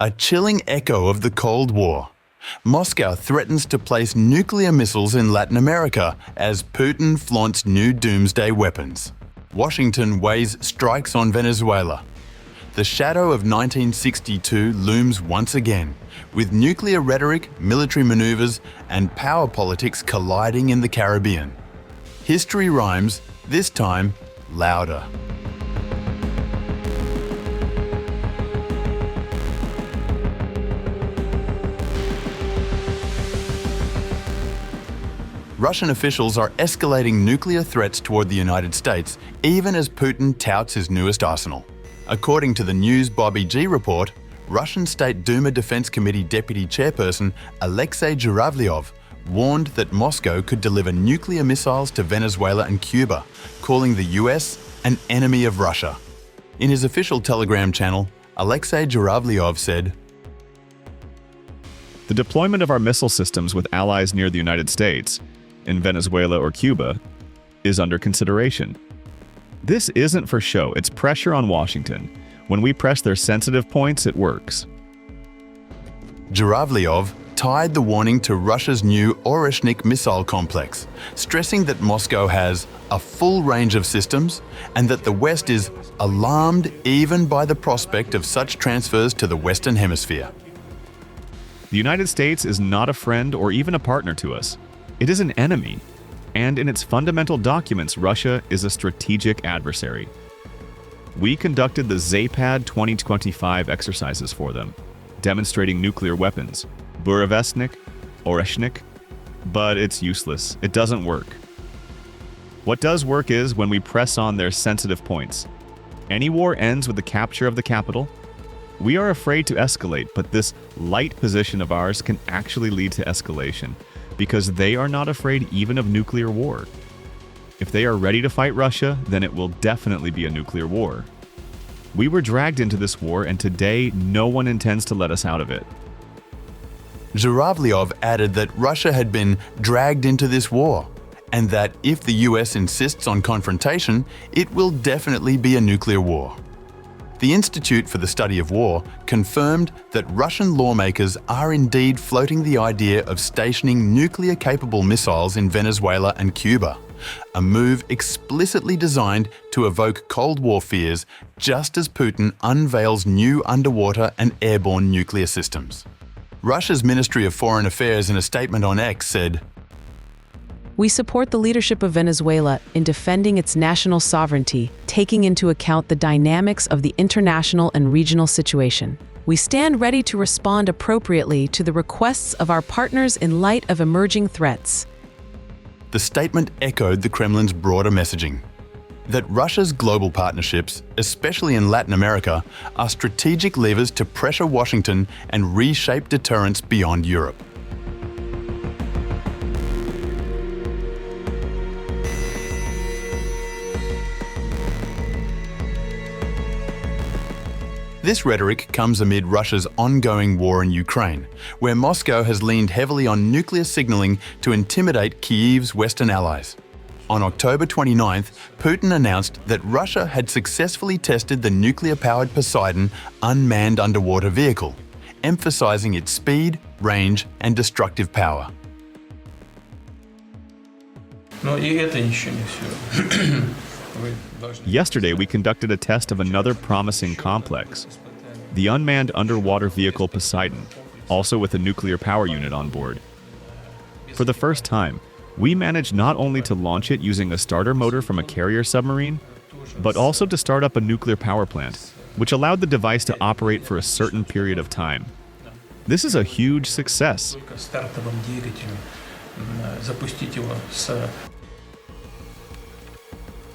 A chilling echo of the Cold War. Moscow threatens to place nuclear missiles in Latin America as Putin flaunts new doomsday weapons. Washington weighs strikes on Venezuela. The shadow of 1962 looms once again, with nuclear rhetoric, military manoeuvres, and power politics colliding in the Caribbean. History rhymes, this time louder. Russian officials are escalating nuclear threats toward the United States, even as Putin touts his newest arsenal. According to the News Bobby G report, Russian State Duma Defense Committee Deputy Chairperson Alexei Zhuravlyov warned that Moscow could deliver nuclear missiles to Venezuela and Cuba, calling the US an enemy of Russia. In his official Telegram channel, Alexei Zhuravlyov said, "The deployment of our missile systems with allies near the United States, in Venezuela or Cuba, is under consideration. This isn't for show, it's pressure on Washington. When we press their sensitive points, it works." Zhuravlyov tied the warning to Russia's new Vertex missile complex, stressing that Moscow has a full range of systems and that the West is alarmed even by the prospect of such transfers to the Western Hemisphere. The United States is not a friend or even a partner to us. It is an enemy, and in its fundamental documents, Russia is a strategic adversary. We conducted the Zapad 2025 exercises for them, demonstrating nuclear weapons, Burevestnik, airstrikes, but it's useless. It doesn't work. What does work is when we press on their sensitive points. Any war ends with the capture of the capital. We are afraid to escalate, but this light position of ours can actually lead to escalation, because they are not afraid even of nuclear war. If they are ready to fight Russia, then it will definitely be a nuclear war. We were dragged into this war, and today no one intends to let us out of it. Zhuravlyov added that Russia had been dragged into this war, and that if the US insists on confrontation, it will definitely be a nuclear war. The Institute for the Study of War confirmed that Russian lawmakers are indeed floating the idea of stationing nuclear-capable missiles in Venezuela and Cuba, a move explicitly designed to evoke Cold War fears just as Putin unveils new underwater and airborne nuclear systems. Russia's Ministry of Foreign Affairs in a statement on X said, "We support the leadership of Venezuela in defending its national sovereignty, taking into account the dynamics of the international and regional situation. We stand ready to respond appropriately to the requests of our partners in light of emerging threats." The statement echoed the Kremlin's broader messaging that Russia's global partnerships, especially in Latin America, are strategic levers to pressure Washington and reshape deterrence beyond Europe. This rhetoric comes amid Russia's ongoing war in Ukraine, where Moscow has leaned heavily on nuclear signaling to intimidate Kyiv's Western allies. On October 29th, Putin announced that Russia had successfully tested the nuclear-powered Poseidon unmanned underwater vehicle, emphasizing its speed, range, and destructive power. Yesterday, we conducted a test of another promising complex, the unmanned underwater vehicle Poseidon, also with a nuclear power unit on board. For the first time, we managed not only to launch it using a starter motor from a carrier submarine, but also to start up a nuclear power plant, which allowed the device to operate for a certain period of time. This is a huge success.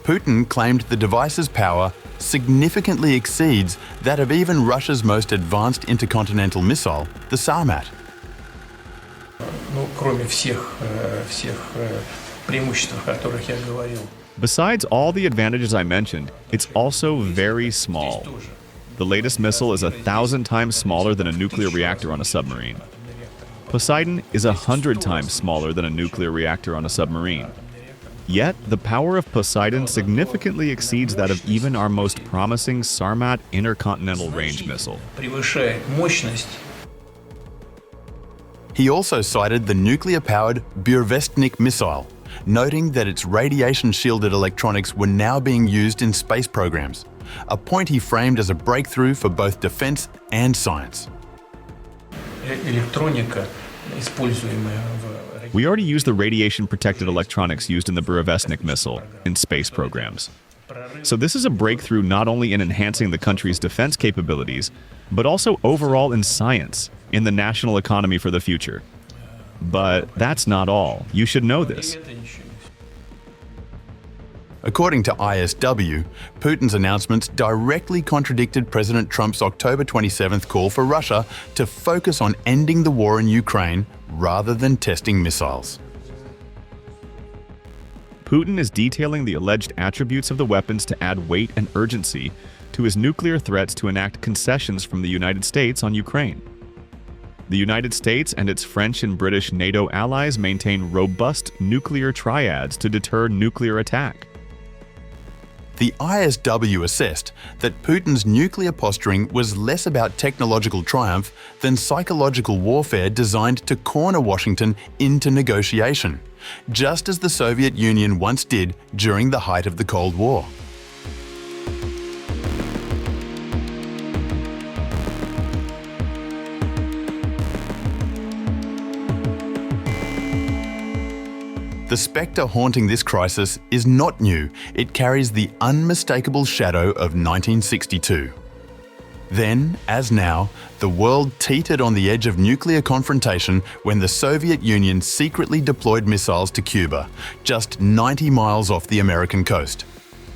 Putin claimed the device's power significantly exceeds that of even Russia's most advanced intercontinental missile, the Sarmat. Besides all the advantages I mentioned, it's also very small. The latest missile is 1,000 times smaller than a nuclear reactor on a submarine. Poseidon is 100 times smaller than a nuclear reactor on a submarine. Yet, the power of Poseidon significantly exceeds that of even our most promising Sarmat intercontinental range missile. He also cited the nuclear-powered Burevestnik missile, noting that its radiation-shielded electronics were now being used in space programs, a point he framed as a breakthrough for both defense and science. We already use the radiation-protected electronics used in the Burevestnik missile in space programs. So this is a breakthrough not only in enhancing the country's defense capabilities, but also overall in science, in the national economy for the future. But that's not all. You should know this. According to ISW, Putin's announcements directly contradicted President Trump's October 27th call for Russia to focus on ending the war in Ukraine rather than testing missiles. Putin is detailing the alleged attributes of the weapons to add weight and urgency to his nuclear threats to enact concessions from the United States on Ukraine. The United States and its French and British NATO allies maintain robust nuclear triads to deter nuclear attack. The ISW assessed that Putin's nuclear posturing was less about technological triumph than psychological warfare designed to corner Washington into negotiation, just as the Soviet Union once did during the height of the Cold War. The spectre haunting this crisis is not new. It carries the unmistakable shadow of 1962. Then, as now, the world teetered on the edge of nuclear confrontation when the Soviet Union secretly deployed missiles to Cuba, just 90 miles off the American coast.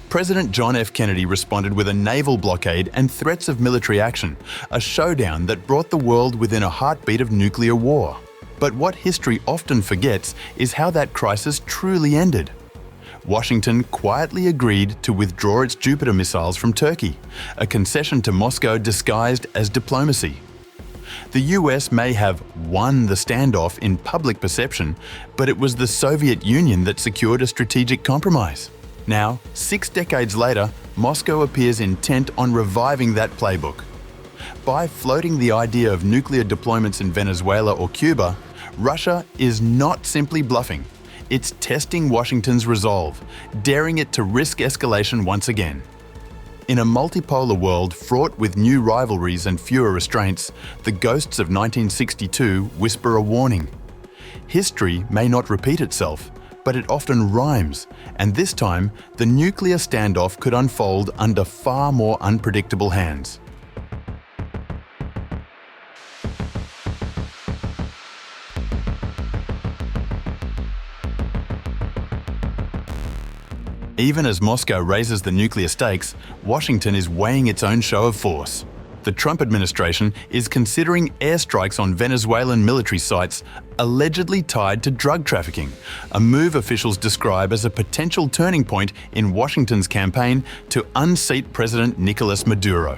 President John F. Kennedy responded with a naval blockade and threats of military action, a showdown that brought the world within a heartbeat of nuclear war. But what history often forgets is how that crisis truly ended. Washington quietly agreed to withdraw its Jupiter missiles from Turkey, a concession to Moscow disguised as diplomacy. The US may have won the standoff in public perception, but it was the Soviet Union that secured a strategic compromise. Now, 6 decades later, Moscow appears intent on reviving that playbook. By floating the idea of nuclear deployments in Venezuela or Cuba, Russia is not simply bluffing. It's testing Washington's resolve, daring it to risk escalation once again. In a multipolar world fraught with new rivalries and fewer restraints, the ghosts of 1962 whisper a warning. History may not repeat itself, but it often rhymes, and this time, the nuclear standoff could unfold under far more unpredictable hands. Even as Moscow raises the nuclear stakes, Washington is weighing its own show of force. The Trump administration is considering airstrikes on Venezuelan military sites allegedly tied to drug trafficking, a move officials describe as a potential turning point in Washington's campaign to unseat President Nicolas Maduro.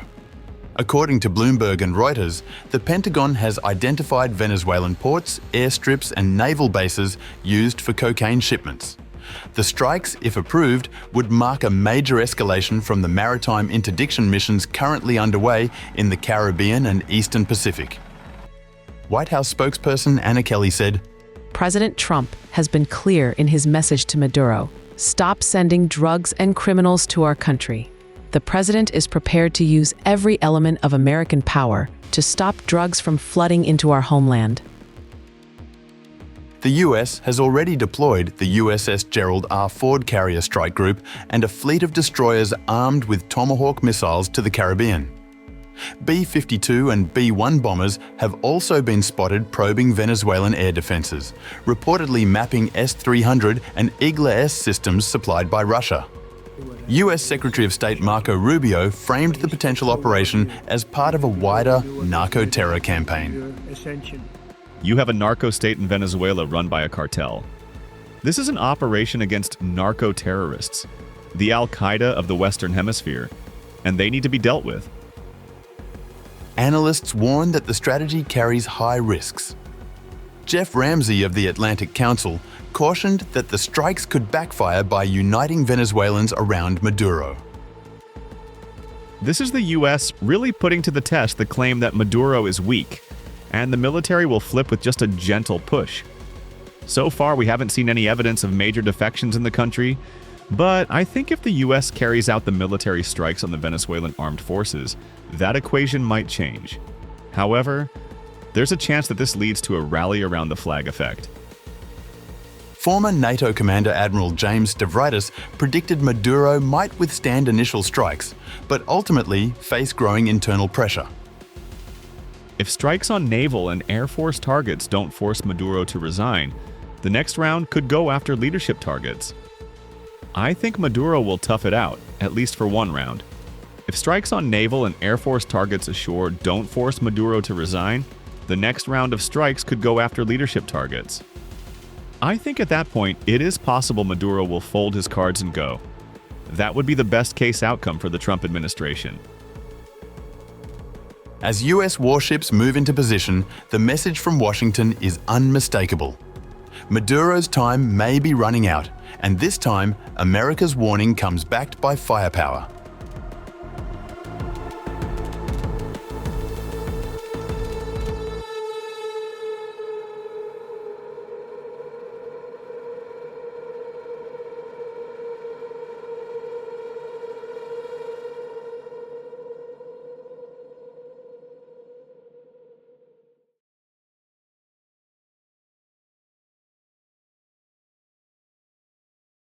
According to Bloomberg and Reuters, the Pentagon has identified Venezuelan ports, airstrips, and naval bases used for cocaine shipments. The strikes, if approved, would mark a major escalation from the maritime interdiction missions currently underway in the Caribbean and Eastern Pacific. White House spokesperson Anna Kelly said, President Trump has been clear in his message to Maduro: stop sending drugs and criminals to our country. The president is prepared to use every element of American power to stop drugs from flooding into our homeland. The US has already deployed the USS Gerald R. Ford carrier strike group and a fleet of destroyers armed with Tomahawk missiles to the Caribbean. B-52 and B-1 bombers have also been spotted probing Venezuelan air defenses, reportedly mapping S-300 and Igla-S systems supplied by Russia. US Secretary of State Marco Rubio framed the potential operation as part of a wider narco-terror campaign. You have a narco state in Venezuela run by a cartel. This is an operation against narco-terrorists, the Al-Qaeda of the Western Hemisphere, and they need to be dealt with. Analysts warn that the strategy carries high risks. Jeff Ramsey of the Atlantic Council cautioned that the strikes could backfire by uniting Venezuelans around Maduro. This is the US really putting to the test the claim that Maduro is weak, and the military will flip with just a gentle push. So far, we haven't seen any evidence of major defections in the country, but I think if the US carries out the military strikes on the Venezuelan armed forces, that equation might change. However, there's a chance that this leads to a rally around the flag effect. Former NATO Commander Admiral James Stavridis predicted Maduro might withstand initial strikes, but ultimately face growing internal pressure. If strikes on naval and air force targets don't force Maduro to resign, the next round could go after leadership targets. I think Maduro will tough it out, at least for one round. If strikes on naval and air force targets ashore don't force Maduro to resign, the next round of strikes could go after leadership targets. I think at that point, it is possible Maduro will fold his cards and go. That would be the best case outcome for the Trump administration. As US warships move into position, the message from Washington is unmistakable. Maduro's time may be running out, and this time, America's warning comes backed by firepower.